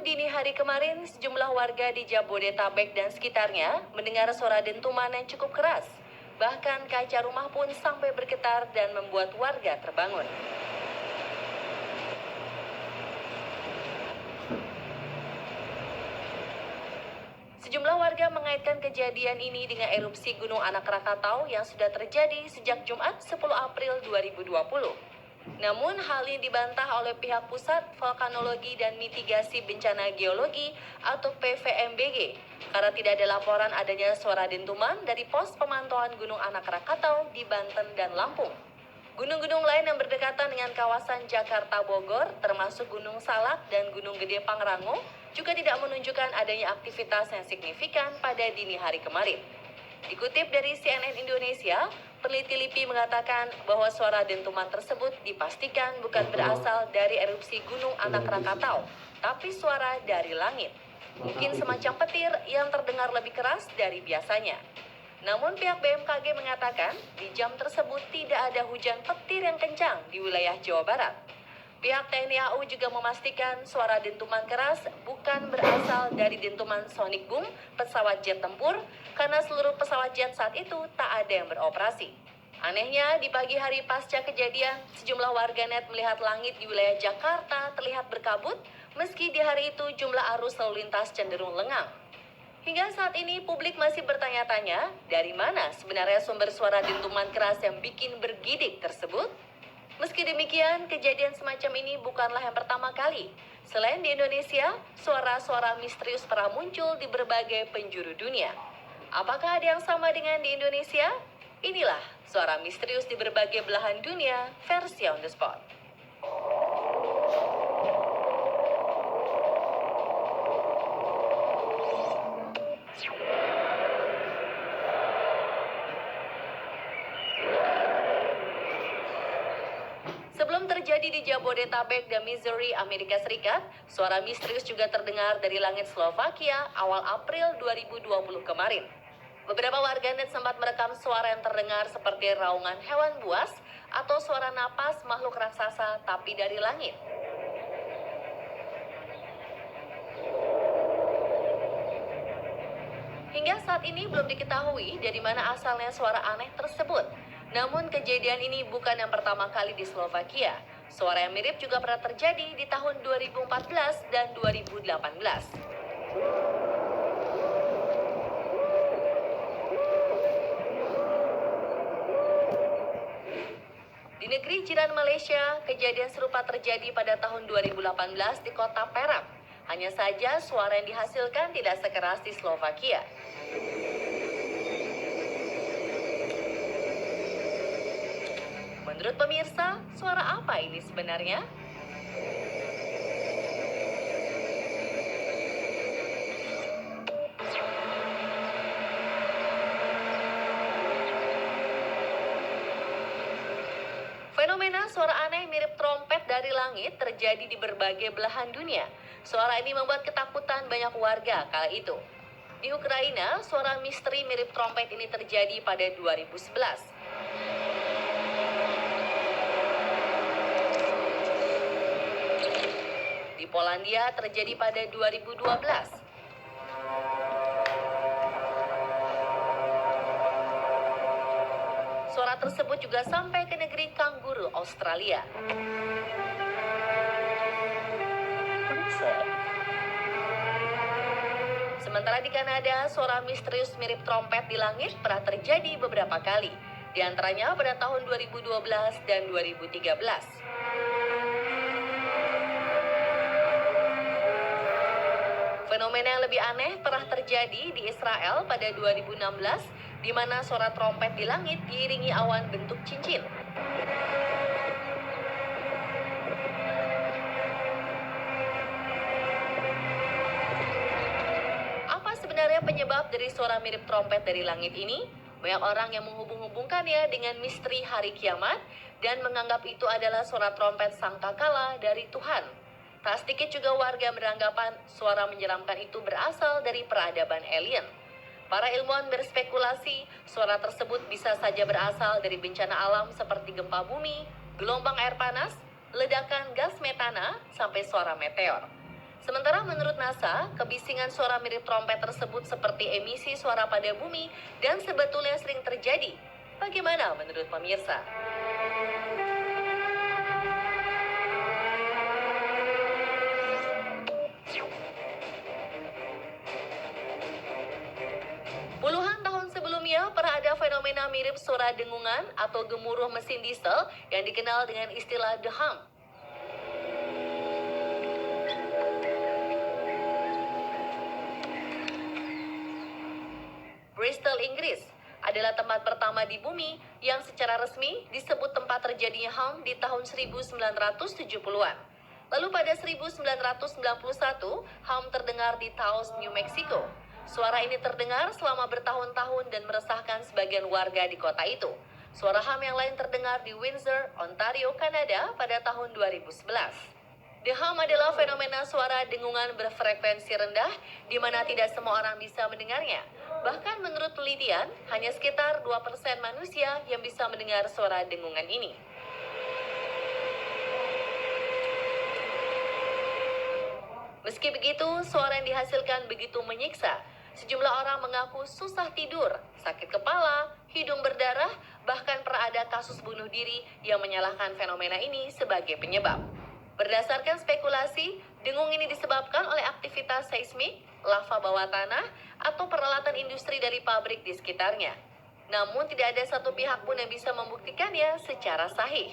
dini hari kemarin, sejumlah warga di Jabodetabek dan sekitarnya mendengar suara dentuman yang cukup keras. Bahkan kaca rumah pun sampai bergetar dan membuat warga terbangun. Sejumlah warga mengaitkan kejadian ini dengan erupsi Gunung Anak Rakatau yang sudah terjadi sejak Jumat 10 April 2020. Namun hal ini dibantah oleh pihak Pusat Vulkanologi dan Mitigasi Bencana Geologi atau PVMBG karena tidak ada laporan adanya suara dentuman dari pos pemantauan Gunung Anak Rakatau di Banten dan Lampung. Gunung-gunung lain yang berdekatan dengan kawasan Jakarta Bogor, termasuk Gunung Salak dan Gunung Gede Pangrango, juga tidak menunjukkan adanya aktivitas yang signifikan pada dini hari kemarin. Dikutip dari CNN Indonesia, peneliti LIPI mengatakan bahwa suara dentuman tersebut dipastikan bukan berasal dari erupsi Gunung Anak Rakatau, tapi suara dari langit. Mungkin semacam petir yang terdengar lebih keras dari biasanya. Namun pihak BMKG mengatakan di jam tersebut tidak ada hujan petir yang kencang di wilayah Jawa Barat. Pihak TNI AU juga memastikan suara dentuman keras bukan berasal dari dentuman sonic boom pesawat jet tempur karena seluruh pesawat jet saat itu tak ada yang beroperasi. Anehnya, di pagi hari pasca kejadian, sejumlah warganet melihat langit di wilayah Jakarta terlihat berkabut meski di hari itu jumlah arus lalu lintas cenderung lengang. Hingga saat ini publik masih bertanya-tanya dari mana sebenarnya sumber suara dentuman keras yang bikin bergidik tersebut. Meski demikian, kejadian semacam ini bukanlah yang pertama kali. Selain di Indonesia, suara-suara misterius pernah muncul di berbagai penjuru dunia. Apakah ada yang sama dengan di Indonesia? Inilah suara misterius di berbagai belahan dunia versi On The Spot. Sebelum terjadi di Jabodetabek dan Missouri, Amerika Serikat, suara misterius juga terdengar dari langit Slovakia awal April 2020 kemarin. Beberapa warganet sempat merekam suara yang terdengar seperti raungan hewan buas atau suara napas makhluk raksasa tapi dari langit. Hingga saat ini belum diketahui dari mana asalnya suara aneh tersebut. Namun kejadian ini bukan yang pertama kali di Slovakia. Suara yang mirip juga pernah terjadi di tahun 2014 dan 2018. Di negeri jiran Malaysia, kejadian serupa terjadi pada tahun 2018 di kota Perak. Hanya saja suara yang dihasilkan tidak sekeras di Slovakia. Menurut pemirsa, suara apa ini sebenarnya? Fenomena suara aneh mirip trompet dari langit terjadi di berbagai belahan dunia. Suara ini membuat ketakutan banyak warga kala itu. Di Ukraina, suara misteri mirip trompet ini terjadi pada 2011. Di Polandia terjadi pada 2012. Suara tersebut juga sampai ke negeri kanguru Australia. Sementara di Kanada, suara misterius mirip trompet di langit pernah terjadi beberapa kali, di antaranya pada tahun 2012 dan 2013. Fenomena yang lebih aneh pernah terjadi di Israel pada 2016, di mana suara trompet di langit diiringi awan bentuk cincin. Apa sebenarnya penyebab dari suara mirip trompet dari langit ini? Banyak orang yang menghubung-hubungkannya dengan misteri hari kiamat dan menganggap itu adalah suara trompet sangkakala dari Tuhan. Tak sedikit juga warga beranggapan suara menyeramkan itu berasal dari peradaban alien. Para ilmuwan berspekulasi, suara tersebut bisa saja berasal dari bencana alam seperti gempa bumi, gelombang air panas, ledakan gas metana, sampai suara meteor. Sementara menurut NASA, kebisingan suara mirip trompet tersebut seperti emisi suara pada bumi dan sebetulnya sering terjadi. Bagaimana menurut pemirsa? Puluhan tahun sebelumnya pernah ada fenomena mirip suara dengungan atau gemuruh mesin diesel yang dikenal dengan istilah the hum. Bristol, Inggris adalah tempat pertama di bumi yang secara resmi disebut tempat terjadinya hum di tahun 1970-an. Lalu pada 1991, hum terdengar di Taos, New Mexico. Suara ini terdengar selama bertahun-tahun dan meresahkan sebagian warga di kota itu. Suara hum yang lain terdengar di Windsor, Ontario, Kanada pada tahun 2011. The hum adalah fenomena suara dengungan berfrekuensi rendah di mana tidak semua orang bisa mendengarnya. Bahkan menurut penelitian, hanya sekitar 2% manusia yang bisa mendengar suara dengungan ini. Meski begitu, suara yang dihasilkan begitu menyiksa. Sejumlah orang mengaku susah tidur, sakit kepala, hidung berdarah, bahkan pernah ada kasus bunuh diri yang menyalahkan fenomena ini sebagai penyebab. Berdasarkan spekulasi, dengung ini disebabkan oleh aktivitas seismik, lava bawah tanah, atau peralatan industri dari pabrik di sekitarnya. Namun tidak ada satu pihak pun yang bisa membuktikannya secara sahih.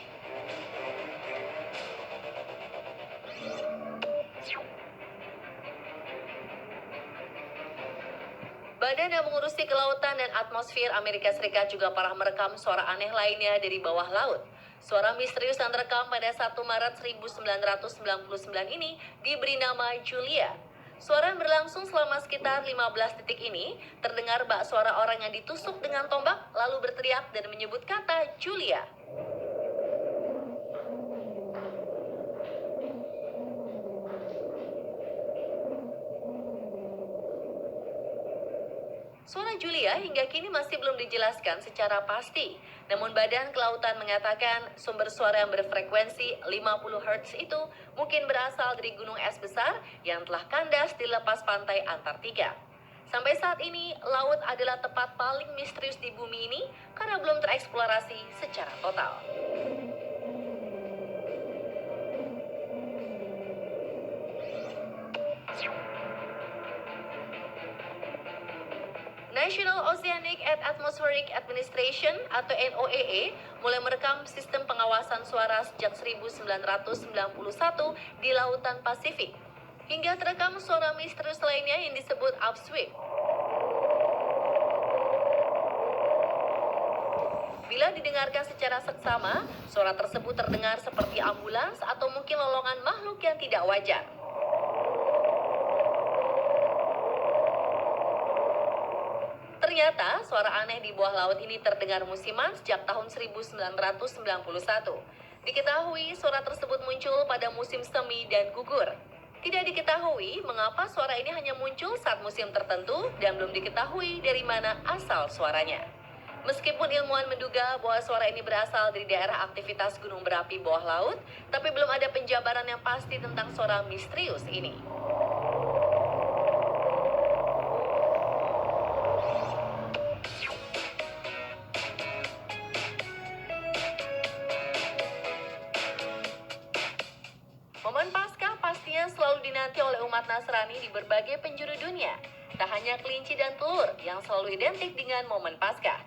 Badan yang mengurusi kelautan dan atmosfer Amerika Serikat juga pernah merekam suara aneh lainnya dari bawah laut. Suara misterius yang terekam pada 1 Maret 1999 ini diberi nama Julia. Suara yang berlangsung selama sekitar 15 detik ini terdengar bak suara orang yang ditusuk dengan tombak lalu berteriak dan menyebut kata Julia. Suara Julia hingga kini masih belum dijelaskan secara pasti. Namun Badan Kelautan mengatakan sumber suara yang berfrekuensi 50 Hz itu mungkin berasal dari gunung es besar yang telah kandas di lepas pantai Antartika. Sampai saat ini, laut adalah tempat paling misterius di bumi ini karena belum tereksplorasi secara total. National Oceanic and Atmospheric Administration atau NOAA mulai merekam sistem pengawasan suara sejak 1991 di Lautan Pasifik. Hingga terekam suara misterius lainnya yang disebut upsweep. Bila didengarkan secara seksama, suara tersebut terdengar seperti ambulans atau mungkin lolongan makhluk yang tidak wajar. Ternyata, suara aneh di bawah laut ini terdengar musiman sejak tahun 1991. Diketahui suara tersebut muncul pada musim semi dan gugur. Tidak diketahui mengapa suara ini hanya muncul saat musim tertentu dan belum diketahui dari mana asal suaranya. Meskipun ilmuwan menduga bahwa suara ini berasal dari daerah aktivitas gunung berapi bawah laut, tapi belum ada penjabaran yang pasti tentang suara misterius ini. Momen Paskah pastinya selalu dinanti oleh umat Nasrani di berbagai penjuru dunia. Tak hanya kelinci dan telur yang selalu identik dengan momen Paskah.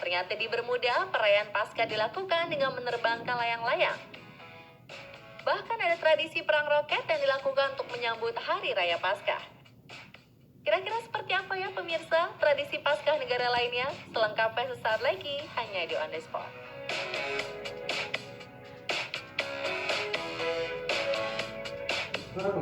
Ternyata di Bermuda, perayaan Paskah dilakukan dengan menerbangkan layang-layang. Bahkan ada tradisi perang roket yang dilakukan untuk menyambut Hari Raya Paskah. Kira-kira seperti apa ya pemirsa tradisi Paskah negara lainnya? Selengkapnya sesaat lagi, hanya di On The Spot. Kenapa